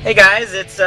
Hey guys, it's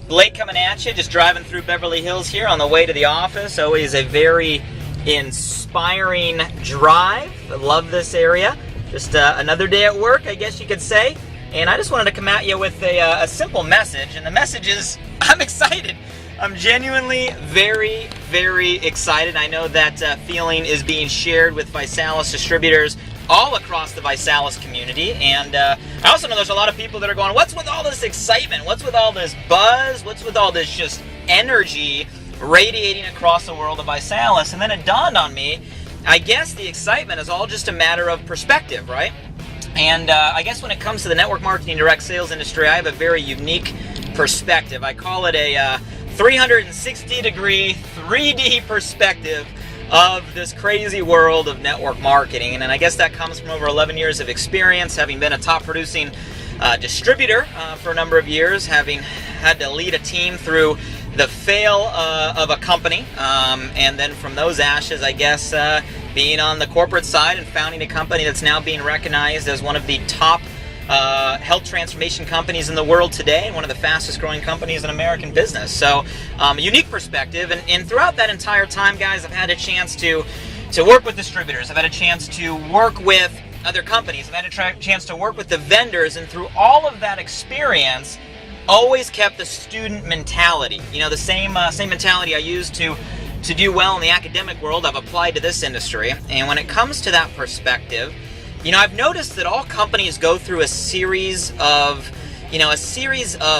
Blake coming at you, just driving through Beverly Hills here on the way to the office. Always a very inspiring drive. I love this area. Just another day at work, I guess you could say. And I just wanted to come at you with a simple message. And the message is, I'm excited. I'm genuinely very, very excited. I know that feeling is being shared with ViSalus distributors all across the ViSalus community, and I also know there's a lot of people that are going, what's with all this excitement? What's with all this buzz? What's with all this just energy radiating across the world of ViSalus? And then it dawned on me, I guess the excitement is all just a matter of perspective, right? And I guess when it comes to the network marketing direct sales industry, I have a very unique perspective. I call it a 360-degree 3D perspective of this crazy world of network marketing. And I guess that comes from over 11 years of experience, having been a top producing distributor for a number of years, having had to lead a team through the fail of a company, and then from those ashes, I guess, being on the corporate side and founding a company that's now being recognized as one of the top health transformation companies in the world today, and one of the fastest growing companies in American business. So a unique perspective, and throughout that entire time, guys, I've had a chance to work with distributors. I've had a chance to work with other companies. I've had a chance to work with the vendors, and through all of that experience, always kept the student mentality. You know, the same mentality I used to do well in the academic world, I've applied to this industry. And when it comes to that perspective, you know, I've noticed that all companies go through a series of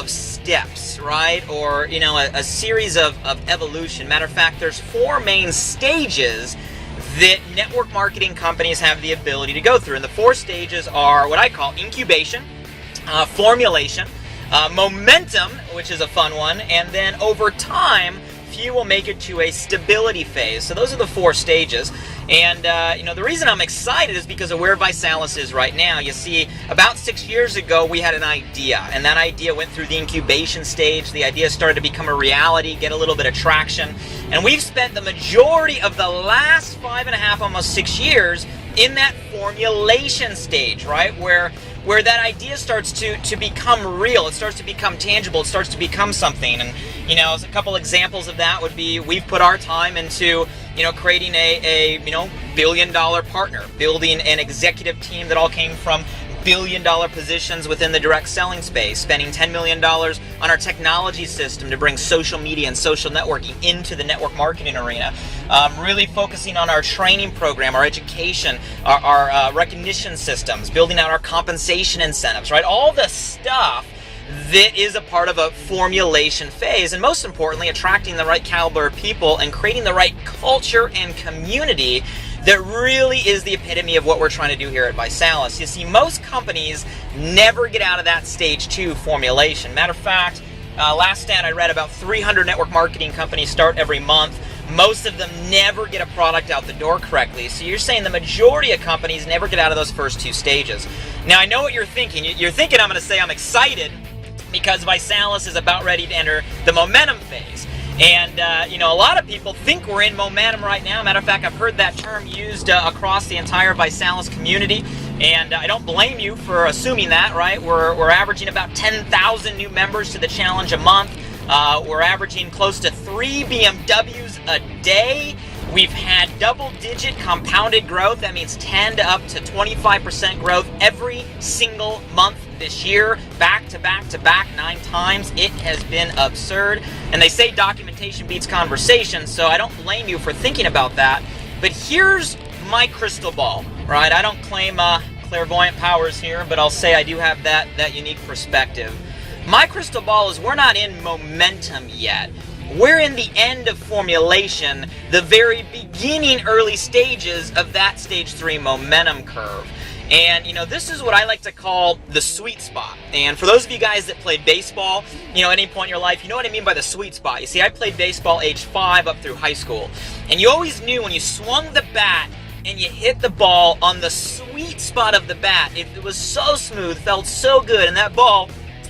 steps, right? Or, you know, a series of evolution. Matter of fact, there's 4 main stages that network marketing companies have the ability to go through. And the 4 stages are what I call incubation, formulation, momentum, which is a fun one, and then over time, few will make it to a stability phase. So those are the 4 stages. And you know, the reason I'm excited is because of where ViSalus is right now. You see, about 6 years ago, we had an idea, and that idea went through the incubation stage. The idea started to become a reality, get a little bit of traction, and we've spent the majority of the last 5.5, almost 6 years in that formulation stage, right? Where that idea starts to become real, it starts to become tangible, it starts to become something. And, you know, as a couple examples of that would be, we've put our time into, you know, creating a billion-dollar partner, building an executive team that all came from billion-dollar positions within the direct selling space, spending $10 million on our technology system to bring social media and social networking into the network marketing arena. Really focusing on our training program, our education, our recognition systems, building out our compensation incentives, right? All the stuff that is a part of a formulation phase, and most importantly, attracting the right caliber of people and creating the right culture and community that really is the epitome of what we're trying to do here at ViSalus. You see, most companies never get out of that stage 2 formulation. Matter of fact, last stat I read, about 300 network marketing companies start every month. Most of them never get a product out the door correctly. So you're saying the majority of companies never get out of those first 2 stages. Now, I know what you're thinking. You're thinking I'm going to say I'm excited because ViSalus is about ready to enter the momentum phase. And, you know, a lot of people think we're in momentum right now. Matter of fact, I've heard that term used across the entire ViSalus community. And I don't blame you for assuming that, right? We're averaging about 10,000 new members to the challenge a month. We're averaging close to 3 BMWs a day. We've had double-digit compounded growth. That means 10 to up to 25% growth every single month this year, back to back to back 9 times. It has been absurd. And they say documentation beats conversation, so I don't blame you for thinking about that. But here's my crystal ball, right? I don't claim clairvoyant powers here, but I'll say I do have that unique perspective. My crystal ball is we're not in momentum yet. We're in the end of formulation, the very beginning early stages of that stage 3 momentum curve. And, you know, this is what I like to call the sweet spot. And for those of you guys that played baseball, you know, at any point in your life, you know what I mean by the sweet spot. You see, I played baseball age 5 up through high school. And you always knew when you swung the bat and you hit the ball on the sweet spot of the bat, it was so smooth, felt so good, and that ball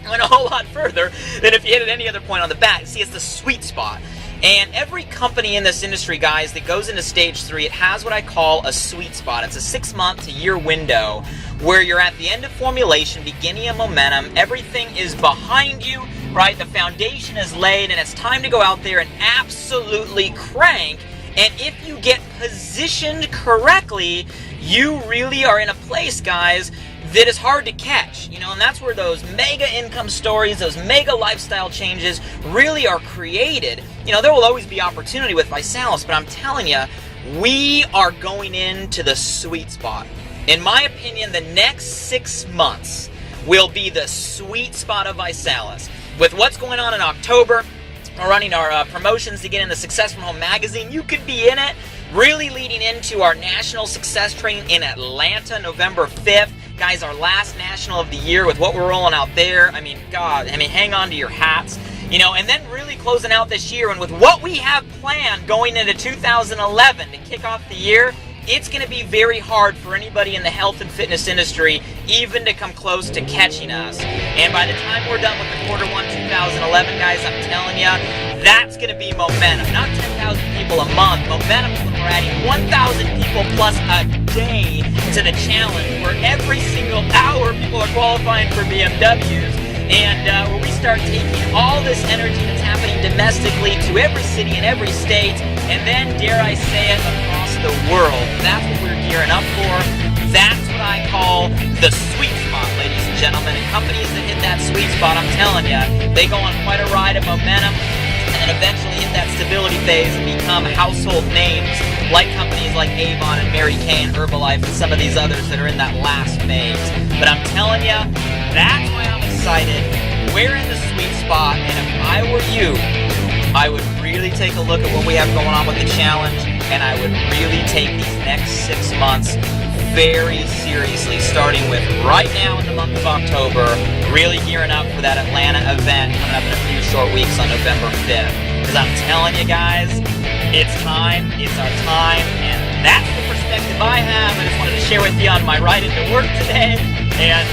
went a whole lot further than if you hit at any other point on the bat. See, it's the sweet spot. And every company in this industry, guys, that goes into stage 3, it has what I call a sweet spot. It's a 6-month to year window where you're at the end of formulation, beginning of momentum, everything is behind you, right? The foundation is laid, and it's time to go out there and absolutely crank. And if you get positioned correctly, you really are in a place, guys, that is hard to catch, and that's where those mega income stories, those mega lifestyle changes really are created. There will always be opportunity with ViSalus, but I'm telling you, we are going into the sweet spot. In my opinion, the next 6 months will be the sweet spot of ViSalus. With what's going on in October, we're running our promotions to get in the Success from Home magazine. You could be in it. Really leading into our National Success Training in Atlanta, November 5th. Guys, our last national of the year with what we're rolling out there. Hang on to your hats. And then really closing out this year, and with what we have planned going into 2011 to kick off the year, it's going to be very hard for anybody in the health and fitness industry even to come close to catching us. And by the time we're done with the quarter 1 2011, guys, I'm telling you, that's going to be momentum. Not 10,000 people a month. Momentum is when we're adding 1,000 people plus a day to the challenge, where every single hour people are qualifying for BMWs. And where we start taking all this energy that's happening domestically to every city and every state, and then, dare I say it, across the world. That's what we're gearing up for. That's what I call the sweet spot, ladies and gentlemen. And companies that hit that sweet spot, I'm telling you, they go on quite a ride of momentum and eventually hit that stability phase and become household names like companies like Avon and Mary Kay and Herbalife and some of these others that are in that last phase. But I'm telling you, that's why I'm excited. We're in the sweet spot, and if I were you, I would really take a look at what we have going on with the challenge, and I would really take these next 6 months very seriously, starting with right now in the month of October, really gearing up for that Atlanta event coming up in a few short weeks on November 5th. Because I'm telling you guys, it's time, it's our time, and that's the perspective I have. I just wanted to share with you on my ride into work today, and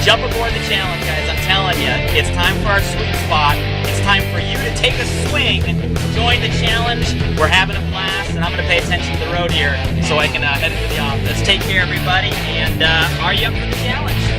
jump aboard the challenge, guys. I'm telling you, it's time for our sweet spot. It's time for you to take a swing, join the challenge. We're having a blast, and I'm going to pay attention to the road here so I can head into the office. Take care, everybody, and are you up for the challenge?